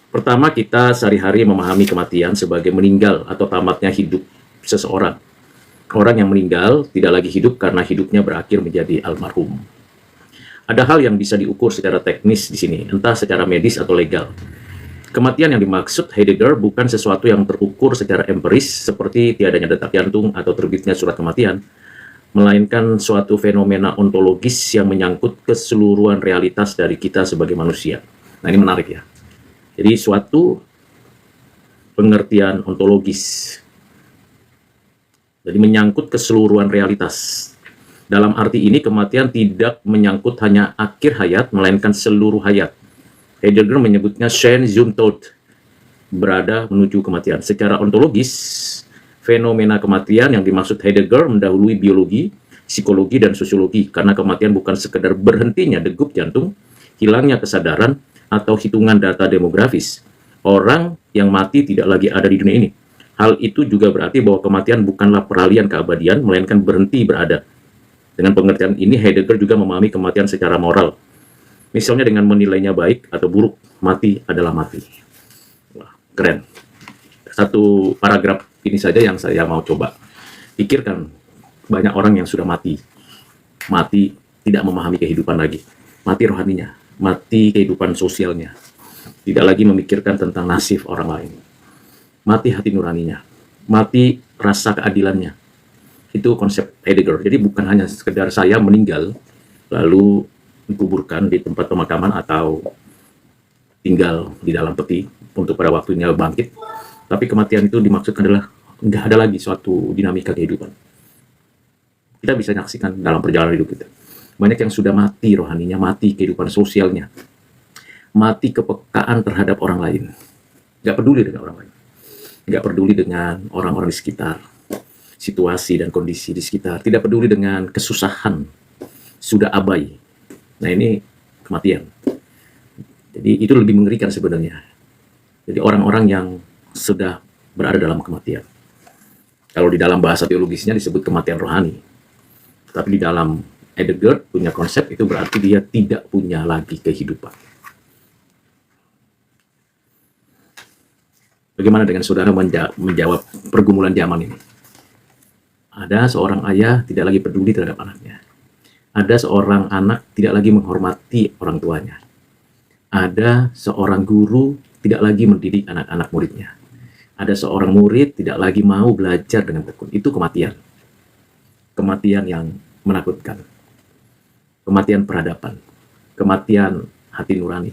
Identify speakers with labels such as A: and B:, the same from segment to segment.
A: Pertama, kita sehari-hari memahami kematian sebagai meninggal atau tamatnya hidup seseorang. Orang yang meninggal tidak lagi hidup karena hidupnya berakhir menjadi almarhum. Ada hal yang bisa diukur secara teknis di sini, entah secara medis atau legal. Kematian yang dimaksud Heidegger bukan sesuatu yang terukur secara empiris seperti tiadanya detak jantung atau terbitnya surat kematian, melainkan suatu fenomena ontologis yang menyangkut keseluruhan realitas dari kita sebagai manusia. Nah, ini menarik ya. Jadi suatu pengertian ontologis. Jadi menyangkut keseluruhan realitas. Dalam arti ini kematian tidak menyangkut hanya akhir hayat, melainkan seluruh hayat. Heidegger menyebutnya Sein zum Tod, berada menuju kematian. Secara ontologis, fenomena kematian yang dimaksud Heidegger mendahului biologi, psikologi, dan sosiologi, karena kematian bukan sekedar berhentinya degup jantung, hilangnya kesadaran, atau hitungan data demografis. Orang yang mati tidak lagi ada di dunia ini. Hal itu juga berarti bahwa kematian bukanlah peralihan keabadian, melainkan berhenti berada. Dengan pengertian ini, Heidegger juga memahami kematian secara moral. Misalnya dengan menilainya baik atau buruk, mati adalah mati. Wah, keren. Satu paragraf ini saja yang saya mau coba. Pikirkan, banyak orang yang sudah mati. Mati tidak memahami kehidupan lagi. Mati rohaninya, mati kehidupan sosialnya. Tidak lagi memikirkan tentang nasib orang lain. Mati hati nuraninya. Mati rasa keadilannya. Itu konsep Heidegger. Jadi bukan hanya sekedar saya meninggal, lalu dikuburkan di tempat pemakaman atau tinggal di dalam peti untuk pada waktunya bangkit. Tapi kematian itu dimaksudkan adalah nggak ada lagi suatu dinamika kehidupan. Kita bisa nyaksikan dalam perjalanan hidup kita. Banyak yang sudah mati rohaninya, mati kehidupan sosialnya, mati kepekaan terhadap orang lain. Nggak peduli dengan orang lain. Nggak peduli dengan orang-orang di sekitar, situasi dan kondisi di sekitar. Tidak peduli dengan kesusahan. Sudah abai. Nah, ini kematian. Jadi itu lebih mengerikan sebenarnya. Jadi orang-orang yang sudah berada dalam kematian. Kalau di dalam bahasa teologisnya disebut kematian rohani. Tapi di dalam Heidegger punya konsep itu berarti dia tidak punya lagi kehidupan. Bagaimana dengan saudara menjawab pergumulan zaman ini? Ada seorang ayah tidak lagi peduli terhadap anaknya. Ada seorang anak tidak lagi menghormati orang tuanya. Ada seorang guru tidak lagi mendidik anak-anak muridnya. Ada seorang murid tidak lagi mau belajar dengan tekun. Itu kematian. Kematian yang menakutkan. Kematian peradaban. Kematian hati nurani.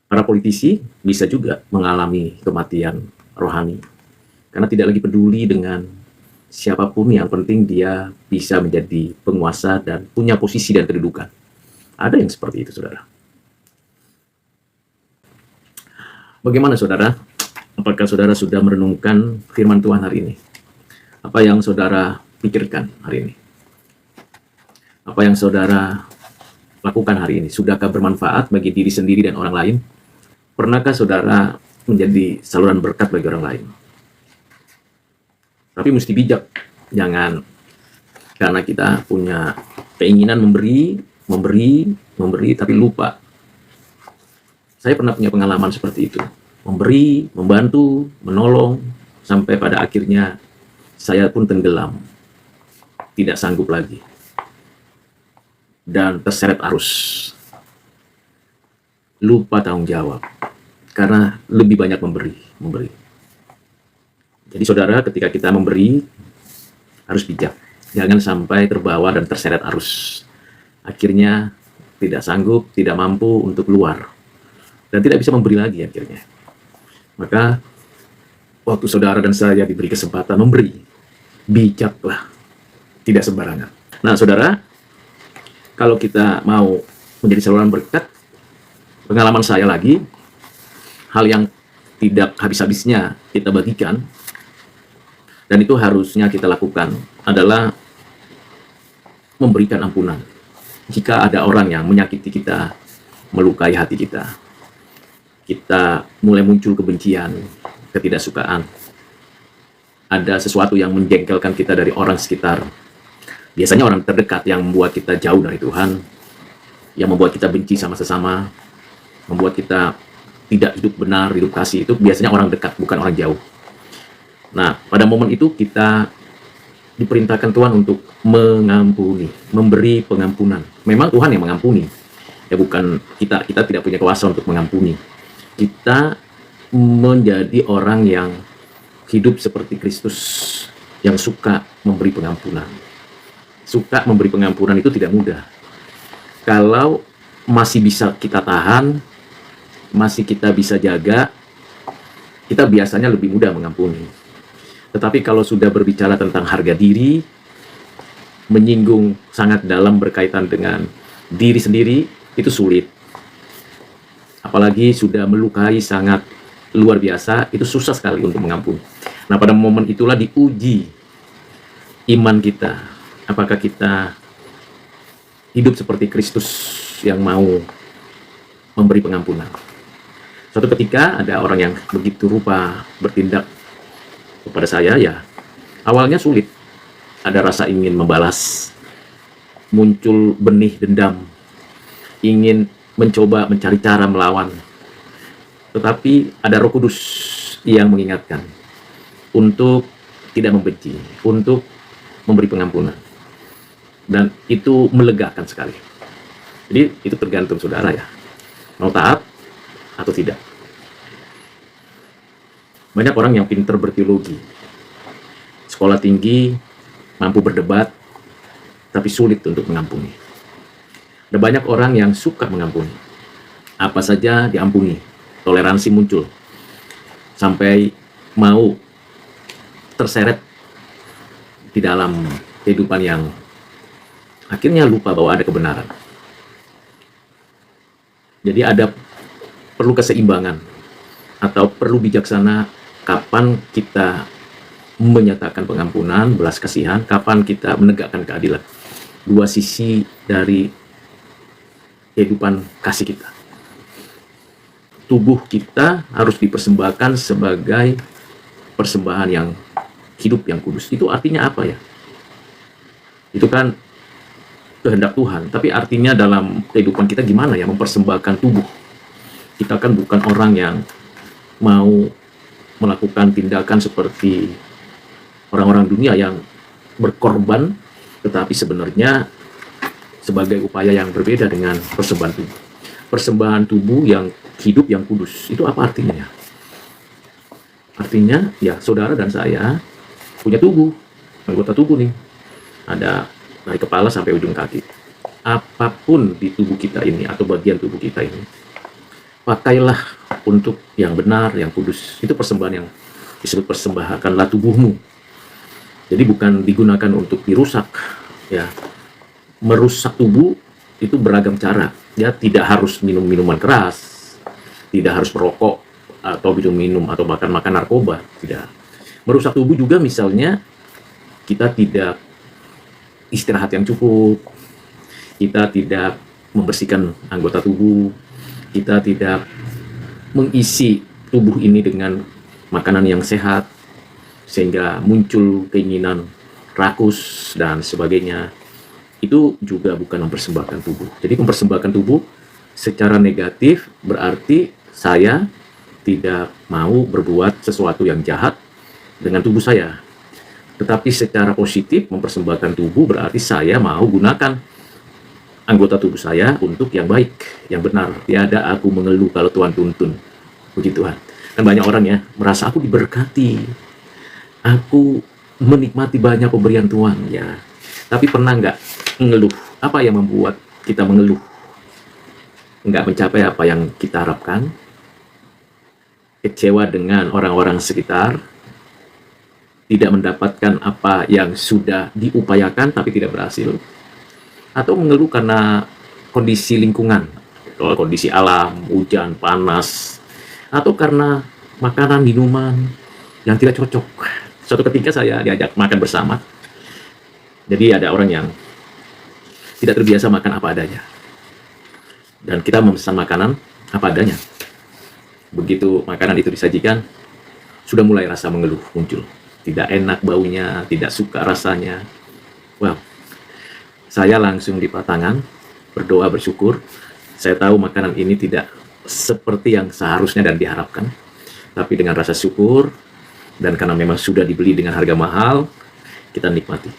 A: Para politisi bisa juga mengalami kematian rohani. Karena tidak lagi peduli dengan siapapun, yang penting dia bisa menjadi penguasa dan punya posisi dan kedudukan. Ada yang seperti itu, saudara. Bagaimana, saudara? Apakah saudara sudah merenungkan firman Tuhan hari ini? Apa yang saudara pikirkan hari ini? Apa yang saudara lakukan hari ini? Sudahkah bermanfaat bagi diri sendiri dan orang lain? Pernahkah saudara menjadi saluran berkat bagi orang lain? Tapi mesti bijak, jangan karena kita punya keinginan memberi, tapi lupa. Saya pernah punya pengalaman seperti itu. Memberi, membantu, menolong, sampai pada akhirnya saya pun tenggelam. Tidak sanggup lagi. Dan terseret arus. Lupa tanggung jawab. Karena lebih banyak memberi. Jadi saudara, ketika kita memberi, harus bijak. Jangan sampai terbawa dan terseret arus. Akhirnya tidak sanggup, tidak mampu untuk keluar. Dan tidak bisa memberi lagi akhirnya. Maka, waktu saudara dan saya diberi kesempatan memberi, bijaklah. Tidak sembarangan. Nah saudara, kalau kita mau menjadi saluran berkat, pengalaman saya lagi, hal yang tidak habis-habisnya kita bagikan, dan itu harusnya kita lakukan adalah memberikan ampunan. Jika ada orang yang menyakiti kita, melukai hati kita, kita mulai muncul kebencian, ketidaksukaan, ada sesuatu yang menjengkelkan kita dari orang sekitar, biasanya orang terdekat yang membuat kita jauh dari Tuhan, yang membuat kita benci sama sesama, membuat kita tidak hidup benar, hidup kasih, itu biasanya orang dekat, bukan orang jauh. Nah, pada momen itu kita diperintahkan Tuhan untuk mengampuni, memberi pengampunan. Memang Tuhan yang mengampuni, ya bukan kita. Kita tidak punya kuasa untuk mengampuni. Kita menjadi orang yang hidup seperti Kristus, yang suka memberi pengampunan. Suka memberi pengampunan itu tidak mudah. Kalau masih bisa kita tahan, masih kita bisa jaga, kita biasanya lebih mudah mengampuni. Tetapi kalau sudah berbicara tentang harga diri, menyinggung sangat dalam berkaitan dengan diri sendiri, itu sulit. Apalagi sudah melukai sangat luar biasa, itu susah sekali untuk mengampuni. Nah, pada momen itulah diuji iman kita. Apakah kita hidup seperti Kristus yang mau memberi pengampunan? Suatu ketika ada orang yang begitu rupa bertindak kepada saya, ya awalnya sulit. Ada rasa ingin membalas, muncul benih dendam, ingin mencoba mencari cara melawan. Tetapi ada Roh Kudus yang mengingatkan untuk tidak membenci, untuk memberi pengampunan. Dan itu melegakan sekali. Jadi itu tergantung saudara ya, mau taat atau tidak. Banyak orang yang pintar berteologi, sekolah tinggi, mampu berdebat, tapi sulit untuk mengampuni. Ada banyak orang yang suka mengampuni, apa saja diampuni, toleransi muncul, sampai mau terseret di dalam kehidupan yang akhirnya lupa bahwa ada kebenaran. Jadi perlu keseimbangan atau perlu bijaksana kapan kita menyatakan pengampunan, belas kasihan, kapan kita menegakkan keadilan. Dua sisi dari kehidupan kasih kita. Tubuh kita harus dipersembahkan sebagai persembahan yang hidup, yang kudus. Itu artinya apa ya? Itu kan kehendak Tuhan, tapi artinya dalam kehidupan kita gimana ya mempersembahkan tubuh. Kita kan bukan orang yang mau melakukan tindakan seperti orang-orang dunia yang berkorban, tetapi sebenarnya sebagai upaya yang berbeda dengan persembahan tubuh. Persembahan tubuh yang hidup, yang kudus, itu apa artinya? Artinya ya saudara dan saya punya tubuh, anggota tubuh nih, ada dari kepala sampai ujung kaki. Apapun di tubuh kita ini atau bagian tubuh kita ini, pakailah untuk yang benar, yang kudus. Itu persembahan yang disebut persembahkanlah tubuhmu. Jadi bukan digunakan untuk dirusak, ya. Merusak tubuh itu beragam cara. Ya, tidak harus minum minuman keras, tidak harus merokok atau minum atau makan narkoba, tidak. Merusak tubuh juga misalnya kita tidak istirahat yang cukup, kita tidak membersihkan anggota tubuh, kita tidak mengisi tubuh ini dengan makanan yang sehat, sehingga muncul keinginan rakus dan sebagainya. Itu juga bukan mempersembahkan tubuh. Jadi mempersembahkan tubuh secara negatif berarti saya tidak mau berbuat sesuatu yang jahat dengan tubuh saya. Tetapi secara positif mempersembahkan tubuh berarti saya mau gunakan anggota tubuh saya untuk yang baik, yang benar. Tiada aku mengeluh kalau Tuhan tuntun. Puji Tuhan. Kan banyak orang ya merasa aku diberkati, aku menikmati banyak pemberian Tuhan ya. Tapi pernah nggak mengeluh? Apa yang membuat kita mengeluh? Nggak mencapai apa yang kita harapkan? Kecewa dengan orang-orang sekitar? Tidak mendapatkan apa yang sudah diupayakan tapi tidak berhasil, atau mengeluh karena kondisi lingkungan, kondisi alam, hujan, panas, atau karena makanan, minuman yang tidak cocok. Suatu ketika saya diajak makan bersama, jadi ada orang yang tidak terbiasa makan apa adanya, dan kita memesan makanan apa adanya. Begitu makanan itu disajikan, sudah mulai rasa mengeluh muncul. Tidak enak baunya, tidak suka rasanya. Wow, saya langsung lipat tangan, berdoa, bersyukur. Saya tahu makanan ini tidak seperti yang seharusnya dan diharapkan, tapi dengan rasa syukur, dan karena memang sudah dibeli dengan harga mahal, kita nikmati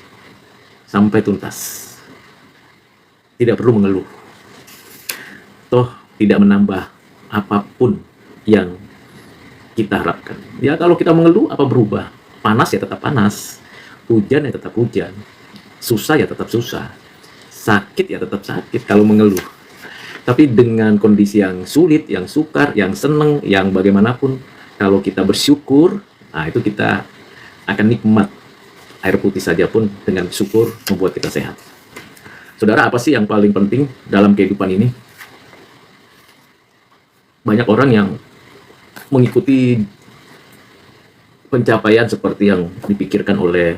A: sampai tuntas. Tidak perlu mengeluh, toh tidak menambah apapun yang kita harapkan. Ya kalau kita mengeluh, apa berubah? Panas ya tetap panas, hujan ya tetap hujan, susah ya tetap susah, sakit ya tetap sakit kalau mengeluh. Tapi dengan kondisi yang sulit, yang sukar, yang seneng, yang bagaimanapun, kalau kita bersyukur, nah itu kita akan nikmat. Air putih saja pun dengan syukur membuat kita sehat. Saudara, apa sih yang paling penting dalam kehidupan ini? Banyak orang yang mengikuti pencapaian seperti yang dipikirkan oleh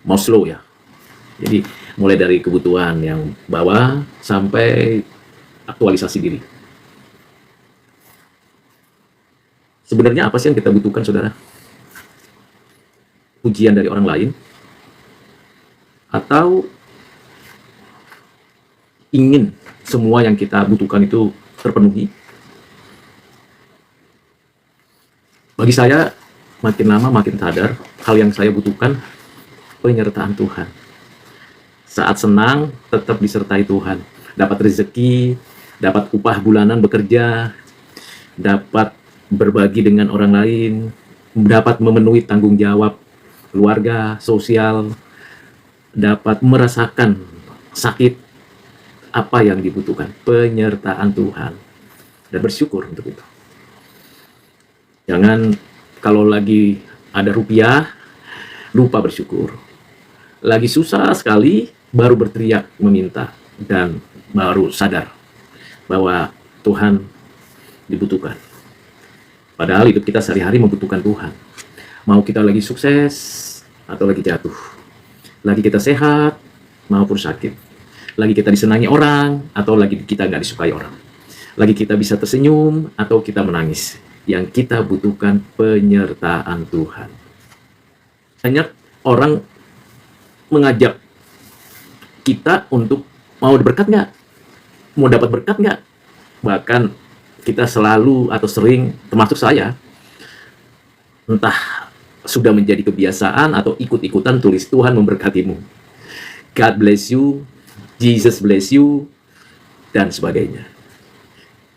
A: Maslow ya. Jadi mulai dari kebutuhan yang bawah sampai aktualisasi diri. Sebenarnya apa sih yang kita butuhkan, saudara? Pujian dari orang lain? Atau ingin semua yang kita butuhkan itu terpenuhi? Bagi saya, makin lama makin sadar, hal yang saya butuhkan penyertaan Tuhan. Saat senang, tetap disertai Tuhan. Dapat rezeki, dapat upah bulanan bekerja, dapat berbagi dengan orang lain, dapat memenuhi tanggung jawab keluarga, sosial, dapat merasakan sakit, apa yang dibutuhkan, penyertaan Tuhan, dan bersyukur untuk itu. Jangan kalau lagi ada rupiah, lupa bersyukur. Lagi susah sekali, baru berteriak meminta, dan baru sadar bahwa Tuhan dibutuhkan. Padahal hidup kita sehari-hari membutuhkan Tuhan. Mau kita lagi sukses, atau lagi jatuh. Lagi kita sehat, maupun sakit. Lagi kita disenangi orang, atau lagi kita nggak disukai orang. Lagi kita bisa tersenyum, atau kita menangis. Yang kita butuhkan penyertaan Tuhan. Banyak orang mengajak kita untuk mau berkat nggak? Mau dapat berkat nggak? Bahkan kita selalu atau sering, termasuk saya, entah sudah menjadi kebiasaan atau ikut-ikutan tulis Tuhan memberkatimu. God bless you, Jesus bless you, dan sebagainya.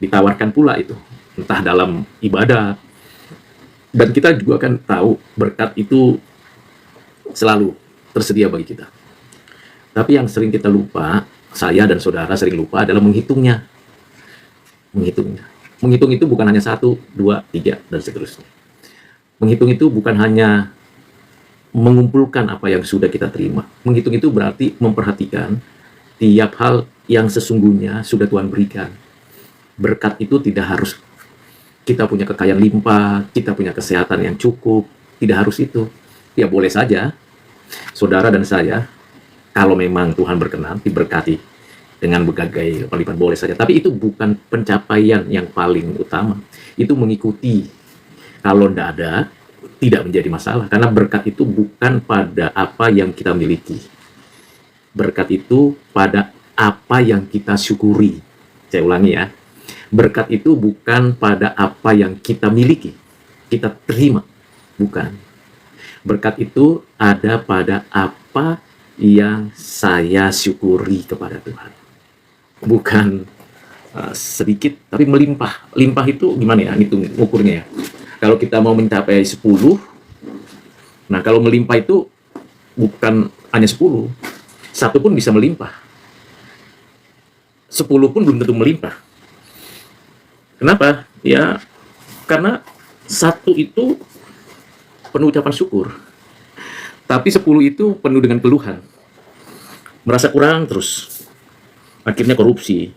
A: Ditawarkan pula itu, entah dalam ibadah. Dan kita juga kan tahu berkat itu selalu tersedia bagi kita. Tapi yang sering kita lupa, saya dan saudara sering lupa adalah menghitungnya. Menghitung itu bukan hanya 1, 2, 3, dan seterusnya. Menghitung itu bukan hanya mengumpulkan apa yang sudah kita terima. Menghitung itu berarti memperhatikan tiap hal yang sesungguhnya sudah Tuhan berikan. Berkat itu tidak harus kita punya kekayaan limpah, kita punya kesehatan yang cukup, tidak harus itu. Ya boleh saja, saudara dan saya, kalau memang Tuhan berkenan, diberkati dengan berbagai lipat boleh saja. Tapi itu bukan pencapaian yang paling utama. Itu mengikuti. Kalau tidak ada, tidak menjadi masalah. Karena berkat itu bukan pada apa yang kita miliki. Berkat itu pada apa yang kita syukuri. Saya ulangi ya. Berkat itu bukan pada apa yang kita miliki, kita terima. Bukan. Berkat itu ada pada apa yang saya syukuri kepada Tuhan. Bukan sedikit, tapi melimpah. Limpah itu gimana ya, hitung ukurnya ya. Kalau kita mau mencapai 10, nah kalau melimpah itu bukan hanya 10, 1 pun bisa melimpah. 10 pun belum tentu melimpah. Kenapa? Ya, karena 1 itu penuh ucapan syukur. Tapi 10 itu penuh dengan keluhan. Merasa kurang terus. Akhirnya korupsi.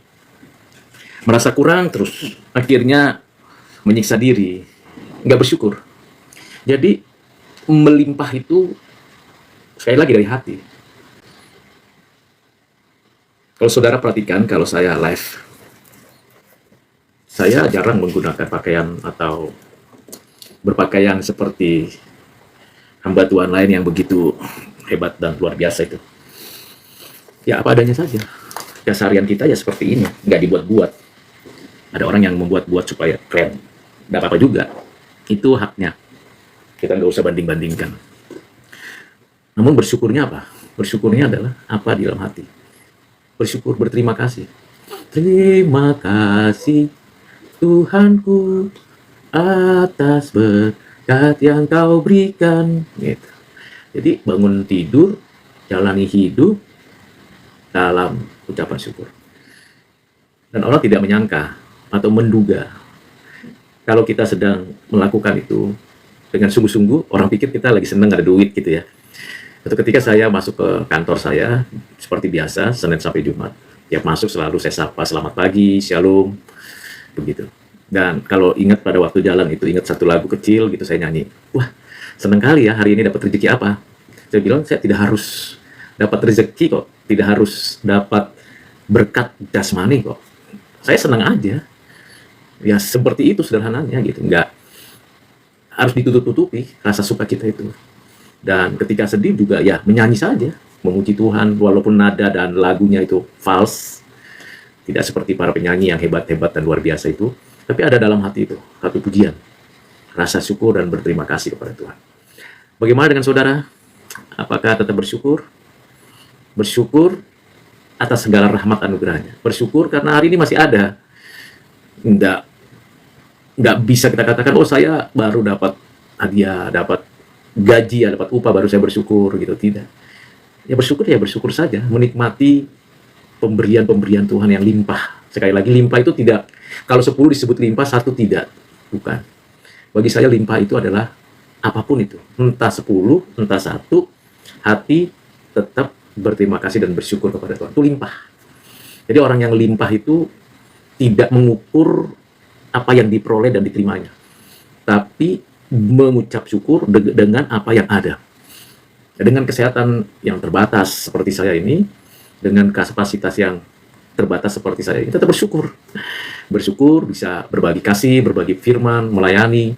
A: Merasa kurang terus. Akhirnya menyiksa diri. Nggak bersyukur. Jadi, melimpah itu sekali lagi dari hati. Kalau saudara perhatikan, kalau saya live, saya jarang menggunakan pakaian atau berpakaian seperti hamba Tuhan lain yang begitu hebat dan luar biasa itu. Ya apa adanya saja. Keseharian kita ya seperti ini, nggak dibuat-buat. Ada orang yang membuat-buat supaya keren. Nggak apa-apa juga. Itu haknya. Kita nggak usah banding-bandingkan. Namun bersyukurnya apa? Bersyukurnya adalah apa di dalam hati. Bersyukur, berterima kasih. Terima kasih Tuhanku atas berkat yang kau berikan. Gitu. Jadi bangun tidur, jalani hidup dalam ucapan syukur. Dan orang tidak menyangka atau menduga kalau kita sedang melakukan itu dengan sungguh-sungguh, orang pikir kita lagi senang ada duit gitu ya. Atau ketika saya masuk ke kantor saya, seperti biasa, Senin sampai Jumat, tiap masuk selalu saya sapa, selamat pagi, shalom, begitu. Dan kalau ingat pada waktu jalan itu, ingat satu lagu kecil gitu saya nyanyi, wah senang kali ya hari ini dapat rezeki apa. Saya bilang saya tidak harus dapat rezeki kok, tidak harus dapat berkat jasmani kok. Saya senang aja. Ya seperti itu sederhananya gitu, nggak harus ditutup-tutupi rasa suka kita itu. Dan ketika sedih juga ya menyanyi saja, memuji Tuhan walaupun nada dan lagunya itu false, tidak seperti para penyanyi yang hebat-hebat dan luar biasa itu, tapi ada dalam hati itu satu pujian, rasa syukur dan berterima kasih kepada Tuhan. Bagaimana dengan saudara? Apakah tetap bersyukur? Bersyukur atas segala rahmat anugerahnya. Bersyukur karena hari ini masih ada. Nggak bisa kita katakan, oh saya baru dapat hadiah, dapat gaji, ya, dapat upah, baru saya bersyukur gitu. Tidak. Ya bersyukur saja, menikmati pemberian-pemberian Tuhan yang limpah. Sekali lagi, limpah itu tidak, kalau 10 disebut limpah, 1 tidak. Bukan. Bagi saya limpah itu adalah apapun itu. Entah 10, entah 1, hati tetap berterima kasih dan bersyukur kepada Tuhan. Itu limpah. Jadi orang yang limpah itu tidak mengukur apa yang diperoleh dan diterimanya, tapi mengucap syukur dengan apa yang ada. Dengan kesehatan yang terbatas seperti saya ini, dengan kapasitas yang terbatas seperti saya ini, tetap bersyukur. Bersyukur bisa berbagi kasih, berbagi firman, melayani,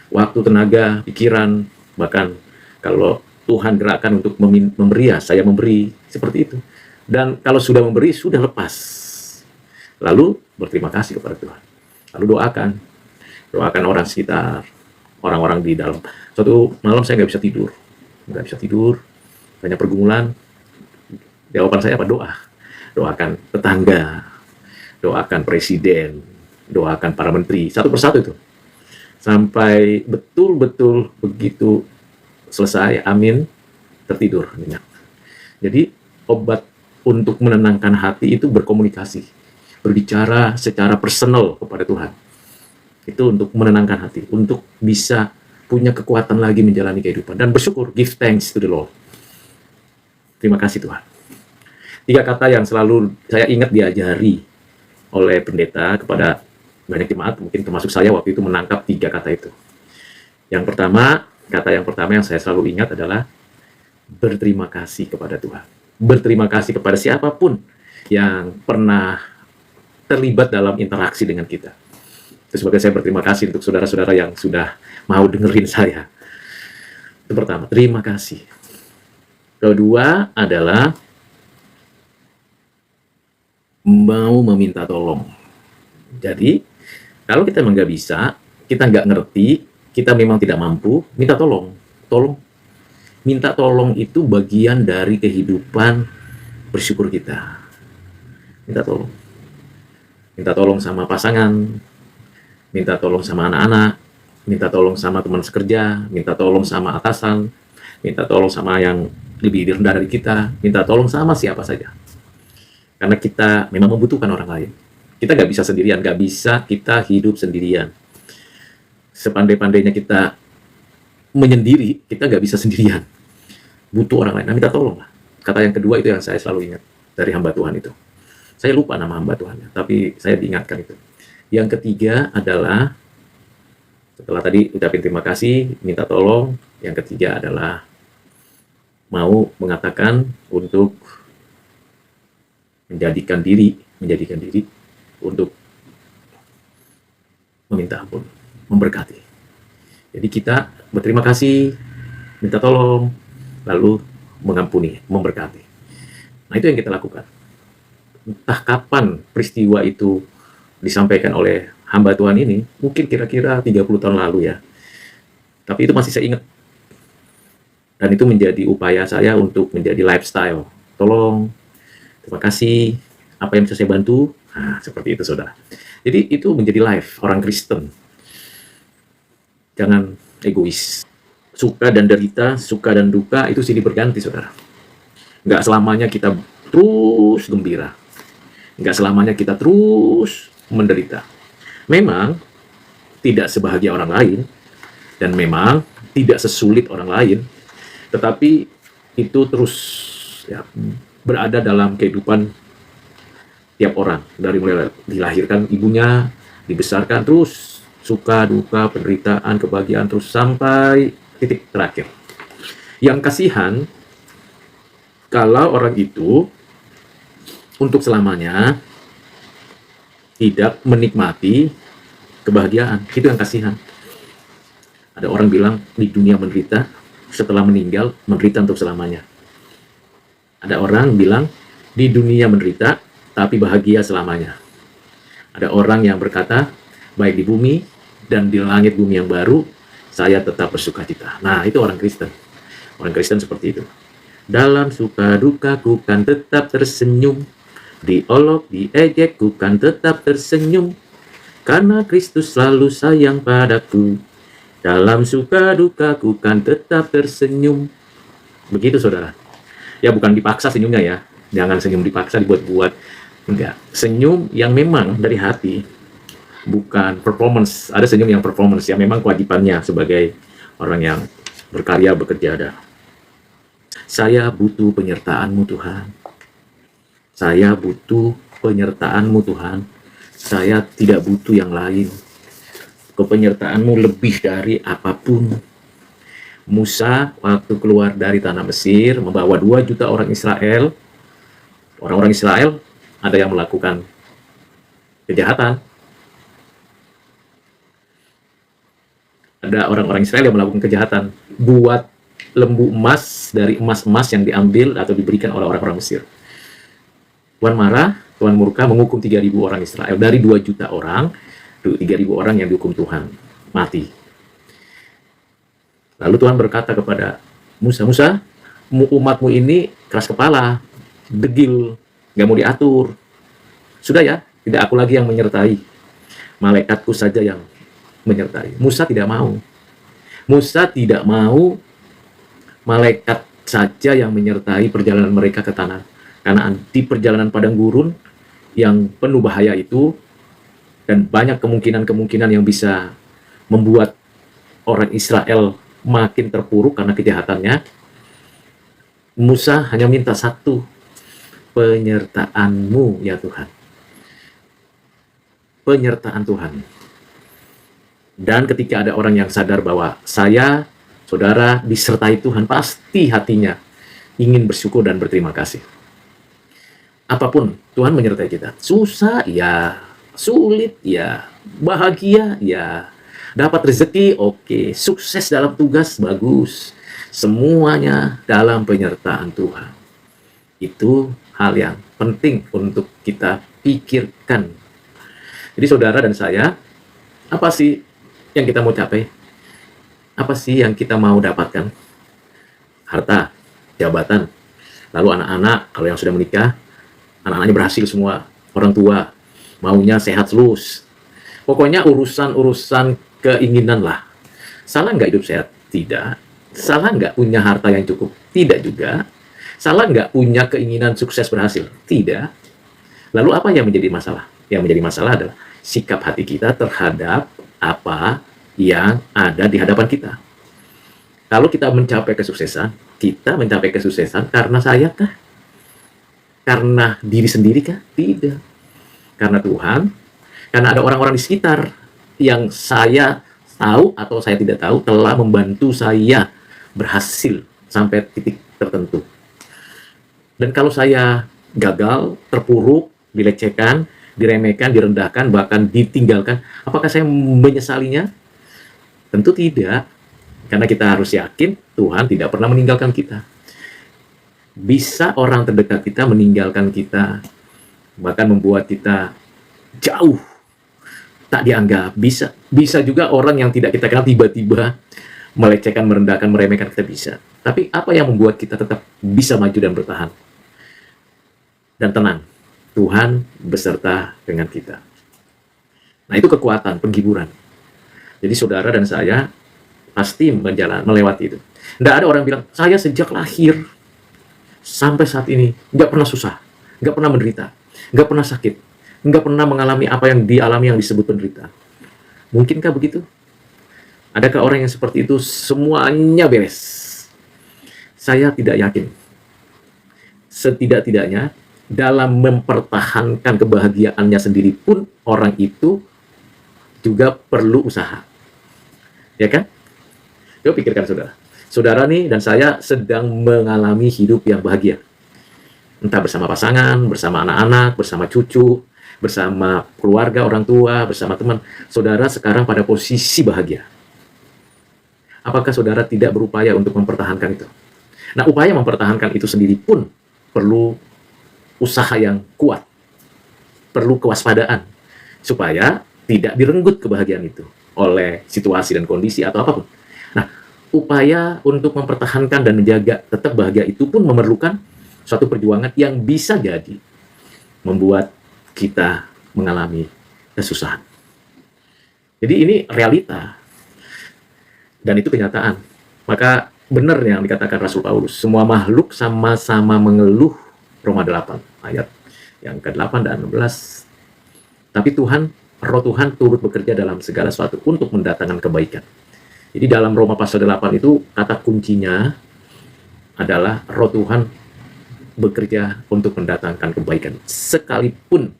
A: waktu, tenaga, pikiran, bahkan kalau Tuhan gerakkan untuk memberi, ya saya memberi, seperti itu. Dan kalau sudah memberi, sudah lepas. Lalu berterima kasih kepada Tuhan. Lalu doakan orang sekitar, orang-orang di dalam. Suatu malam saya nggak bisa tidur, banyak pergumulan. Jawaban saya apa? Doa. Doakan tetangga, doakan presiden, doakan para menteri, satu persatu itu. Sampai betul-betul begitu selesai, amin, tertidur. Jadi obat untuk menenangkan hati itu berkomunikasi. Berbicara secara personal kepada Tuhan. Itu untuk menenangkan hati, untuk bisa punya kekuatan lagi menjalani kehidupan. Dan bersyukur, give thanks to the Lord. Terima kasih Tuhan. 3 kata yang selalu saya ingat diajari oleh pendeta kepada banyak jemaat, mungkin termasuk saya waktu itu menangkap 3 kata itu. Kata yang pertama yang saya selalu ingat adalah berterima kasih kepada Tuhan. Berterima kasih kepada siapapun yang pernah terlibat dalam interaksi dengan kita. Itu sebagai saya berterima kasih untuk saudara-saudara yang sudah mau dengerin saya. Itu pertama, terima kasih. Kedua adalah mau meminta tolong. Jadi, kalau kita memang nggak bisa, kita nggak ngerti, kita memang tidak mampu, minta tolong. Minta tolong itu bagian dari kehidupan bersyukur kita. Minta tolong. Minta tolong sama pasangan, minta tolong sama anak-anak, minta tolong sama teman sekerja, minta tolong sama atasan, minta tolong sama yang lebih rendah dari kita, minta tolong sama siapa saja. Karena kita memang membutuhkan orang lain. Kita nggak bisa sendirian, nggak bisa kita hidup sendirian. Sepandai-pandainya kita menyendiri, kita nggak bisa sendirian. Butuh orang lain, nah minta tolong lah. Kata yang kedua itu yang saya selalu ingat dari hamba Tuhan itu. Saya lupa nama hamba Tuhannya, tapi saya diingatkan itu. Yang ketiga adalah, setelah tadi ucapin terima kasih, minta tolong, yang ketiga adalah mau mengatakan untuk menjadikan diri untuk meminta ampun, memberkati. Jadi kita berterima kasih, minta tolong, lalu mengampuni, memberkati. Nah itu yang kita lakukan. Entah kapan peristiwa itu disampaikan oleh hamba Tuhan ini, mungkin kira-kira 30 tahun lalu ya. Tapi itu masih saya ingat. Dan itu menjadi upaya saya untuk menjadi lifestyle. Tolong, terima kasih, apa yang bisa saya bantu? Nah, seperti itu saudara. Jadi itu menjadi life orang Kristen. Jangan egois. Suka dan derita, suka dan duka itu silih berganti saudara. Nggak selamanya kita terus gembira. Nggak selamanya kita terus menderita. Memang tidak sebahagia orang lain, dan memang tidak sesulit orang lain, tetapi itu terus ya, berada dalam kehidupan tiap orang. Dari mulai dilahirkan ibunya, dibesarkan, terus suka, duka, penderitaan, kebahagiaan, terus sampai titik terakhir. Yang kasihan, kalau orang itu untuk selamanya tidak menikmati kebahagiaan. Itu yang kasihan. Ada orang bilang di dunia menderita, setelah meninggal menderita untuk selamanya. Ada orang bilang di dunia menderita tapi bahagia selamanya. Ada orang yang berkata baik di bumi dan di langit bumi yang baru saya tetap bersuka cita. Nah, itu orang Kristen. Orang Kristen seperti itu. Dalam suka duka ku kan tetap tersenyum, diolok diejek ku kan tetap tersenyum, karena Kristus selalu sayang padaku. Dalam suka duka ku kan tetap tersenyum. Begitu saudara. Ya bukan dipaksa senyumnya ya. Jangan senyum dipaksa dibuat-buat. Enggak. Senyum yang memang dari hati. Bukan performance. Ada senyum yang performance. Yang memang kewajibannya sebagai orang yang berkarya, bekerja ada. Saya butuh penyertaan-Mu Tuhan. Saya butuh penyertaan-Mu Tuhan. Saya tidak butuh yang lain. Kepenyertaan-Mu lebih dari apapun. Musa waktu keluar dari tanah Mesir membawa 2 juta orang Israel. Orang-orang Israel ada yang melakukan kejahatan. Ada orang-orang Israel yang melakukan kejahatan. Buat lembu emas dari emas-emas yang diambil atau diberikan oleh orang-orang Mesir. Tuhan marah, Tuhan murka menghukum 3.000 orang Israel. Dari 2 juta orang, 3.000 orang yang dihukum Tuhan. Mati. Lalu Tuhan berkata kepada Musa, Musa, umatmu ini keras kepala, degil, nggak mau diatur. Sudah ya, tidak aku lagi yang menyertai. Malaikatku saja yang menyertai. Musa tidak mau. Musa tidak mau malaikat saja yang menyertai perjalanan mereka ke tanah Kanaan. Di perjalanan padang gurun yang penuh bahaya itu, dan banyak kemungkinan-kemungkinan yang bisa membuat orang Israel makin terpuruk karena kejahatannya, Musa hanya minta satu, penyertaan-Mu ya Tuhan. Penyertaan Tuhan. Dan ketika ada orang yang sadar bahwa saya, saudara, disertai Tuhan, pasti hatinya ingin bersyukur dan berterima kasih. Apapun, Tuhan menyertai kita. Susah, ya. Sulit, ya. Bahagia, ya. Dapat rezeki, oke. Sukses dalam tugas, bagus. Semuanya dalam penyertaan Tuhan. Itu hal yang penting untuk kita pikirkan. Jadi saudara dan saya, apa sih yang kita mau capai? Apa sih yang kita mau dapatkan? Harta, jabatan. Lalu anak-anak, kalau yang sudah menikah, anak-anaknya berhasil semua. Orang tua, maunya sehat terus. Pokoknya urusan-urusan keinginan lah. Salah nggak hidup sehat? Tidak. Salah nggak punya harta yang cukup? Tidak juga. Salah nggak punya keinginan sukses berhasil? Tidak. Lalu apa yang menjadi masalah? Yang menjadi masalah adalah sikap hati kita terhadap apa yang ada di hadapan kita. Kalau kita mencapai kesuksesan karena saya kah? Karena diri sendiri kah? Tidak. Karena Tuhan, karena ada orang-orang di sekitar yang saya tahu atau saya tidak tahu telah membantu saya berhasil sampai titik tertentu. Dan kalau saya gagal, terpuruk, dilecehkan, diremehkan, direndahkan, bahkan ditinggalkan, apakah saya menyesalinya? Tentu tidak. Karena kita harus yakin Tuhan tidak pernah meninggalkan kita. Bisa orang terdekat kita meninggalkan kita, bahkan membuat kita jauh tak dianggap. Bisa juga orang yang tidak kita kenal tiba-tiba melecehkan, merendahkan, meremehkan kita bisa. Tapi apa yang membuat kita tetap bisa maju dan bertahan? Dan tenang, Tuhan beserta dengan kita. Nah, itu kekuatan, penghiburan. Jadi saudara dan saya pasti melewati itu. Tidak ada orang bilang, saya sejak lahir sampai saat ini nggak pernah susah, nggak pernah menderita, nggak pernah sakit, nggak pernah mengalami apa yang dialami yang disebut penderita. Mungkinkah begitu? Adakah orang yang seperti itu semuanya beres? Saya tidak yakin. Setidak-tidaknya dalam mempertahankan kebahagiaannya sendiri pun orang itu juga perlu usaha. Ya kan? Coba pikirkan saudara. Saudara nih dan saya sedang mengalami hidup yang bahagia. Entah bersama pasangan, bersama anak-anak, bersama cucu, bersama keluarga, orang tua, bersama teman. Saudara sekarang pada posisi bahagia. Apakah saudara tidak berupaya untuk mempertahankan itu? Nah, upaya mempertahankan itu sendiri pun perlu usaha yang kuat. Perlu kewaspadaan. Supaya tidak direnggut kebahagiaan itu oleh situasi dan kondisi atau apapun. Nah, upaya untuk mempertahankan dan menjaga tetap bahagia itu pun memerlukan suatu perjuangan yang bisa jadi membuat kita mengalami kesusahan. Jadi ini realita. Dan itu kenyataan. Maka benar yang dikatakan Rasul Paulus, semua makhluk sama-sama mengeluh, Roma 8 ayat yang ke-8 dan 16. Tapi Roh Tuhan turut bekerja dalam segala sesuatu untuk mendatangkan kebaikan. Jadi dalam Roma pasal 8 itu kata kuncinya adalah Roh Tuhan bekerja untuk mendatangkan kebaikan. Sekalipun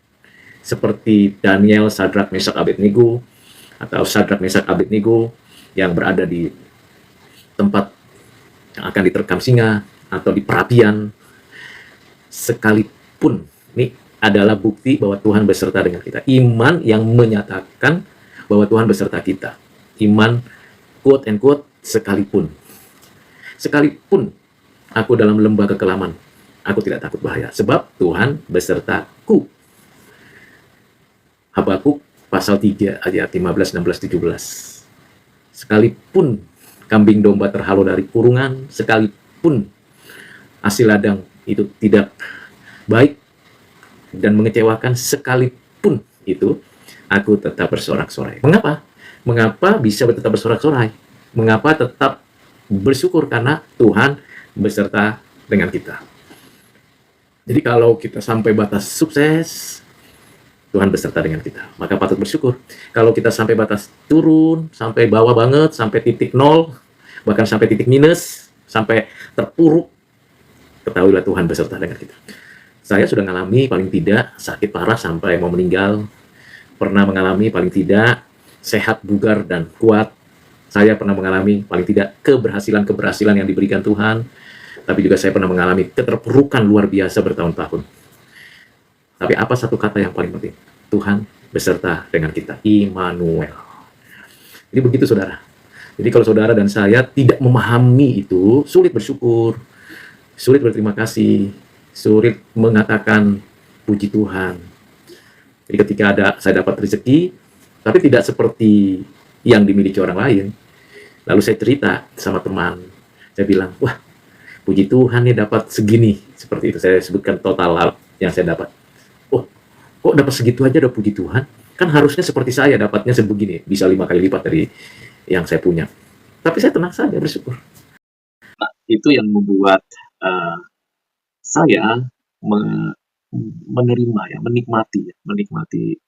A: seperti Daniel, Sadrak, Mesak, Abednego, atau Sadrak, Mesak, Abednego yang berada di tempat yang akan diterkam singa atau di perapian, sekalipun ini adalah bukti bahwa Tuhan beserta dengan kita. Iman yang menyatakan bahwa Tuhan beserta kita. Iman quote and quote sekalipun. Sekalipun aku dalam lembah kekelaman, aku tidak takut bahaya sebab Tuhan besertaku. Habakuk pasal 3 ayat 15, 16, 17. Sekalipun kambing domba terhalau dari kurungan, sekalipun hasil ladang itu tidak baik dan mengecewakan, sekalipun itu aku tetap bersorak-sorai. Mengapa? Mengapa bisa tetap bersorak-sorai? Mengapa tetap bersyukur? Karena Tuhan beserta dengan kita. Jadi kalau kita sampai batas sukses, Tuhan beserta dengan kita, maka patut bersyukur. Kalau kita sampai batas turun, sampai bawah banget, sampai titik nol, bahkan sampai titik minus, sampai terpuruk, ketahuilah Tuhan beserta dengan kita. Saya sudah mengalami paling tidak sakit parah sampai mau meninggal, pernah mengalami paling tidak sehat, bugar, dan kuat. Saya pernah mengalami paling tidak keberhasilan yang diberikan Tuhan, tapi juga saya pernah mengalami keterpurukan luar biasa bertahun-tahun. Tapi apa satu kata yang paling penting? Tuhan beserta dengan kita. Immanuel. Jadi begitu saudara. Jadi kalau saudara dan saya tidak memahami itu, sulit bersyukur, sulit berterima kasih, sulit mengatakan puji Tuhan. Jadi ketika saya dapat rezeki, tapi tidak seperti yang dimiliki orang lain, lalu saya cerita sama teman, saya bilang, wah puji Tuhan nih dapat segini, seperti itu. Saya sebutkan total yang saya dapat. Kok dapat segitu aja udah puji Tuhan? Kan harusnya seperti saya dapatnya sebegini, bisa 5 kali lipat dari yang saya punya. Tapi saya tenang saja, bersyukur. Nah, itu yang membuat saya menerima, menikmati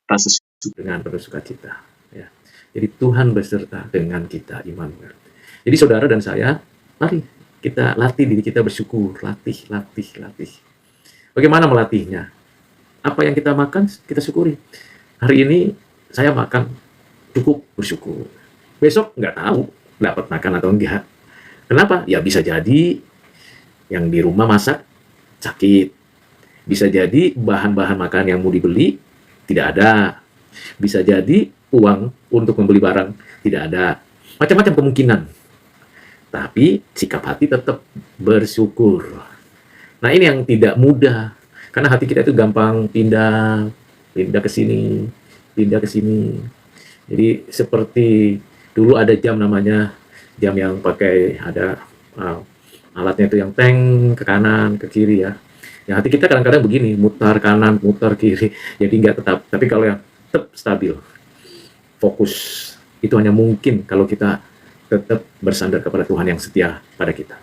A: rasa syukur dengan penuh sukacita. Ya. Jadi Tuhan beserta dengan kita, Immanuel. Jadi saudara dan saya, mari kita latih diri kita bersyukur, latih. Bagaimana melatihnya? Apa yang kita makan, kita syukuri. Hari ini saya makan cukup, bersyukur. Besok nggak tahu dapat makan atau enggak. Kenapa? Ya bisa jadi yang di rumah masak sakit. Bisa jadi bahan-bahan makan yang mau dibeli tidak ada. Bisa jadi uang untuk membeli barang tidak ada. Macam-macam kemungkinan. Tapi sikap hati tetap bersyukur. Nah ini yang tidak mudah. Karena hati kita itu gampang pindah ke sini, pindah ke sini. Jadi seperti dulu ada jam namanya jam yang pakai ada alatnya itu yang teng ke kanan ke kiri ya. Yang hati kita kadang-kadang begini, mutar kanan, mutar kiri, jadi nggak tetap. Tapi kalau yang tetap stabil, fokus, itu hanya mungkin kalau kita tetap bersandar kepada Tuhan yang setia pada kita.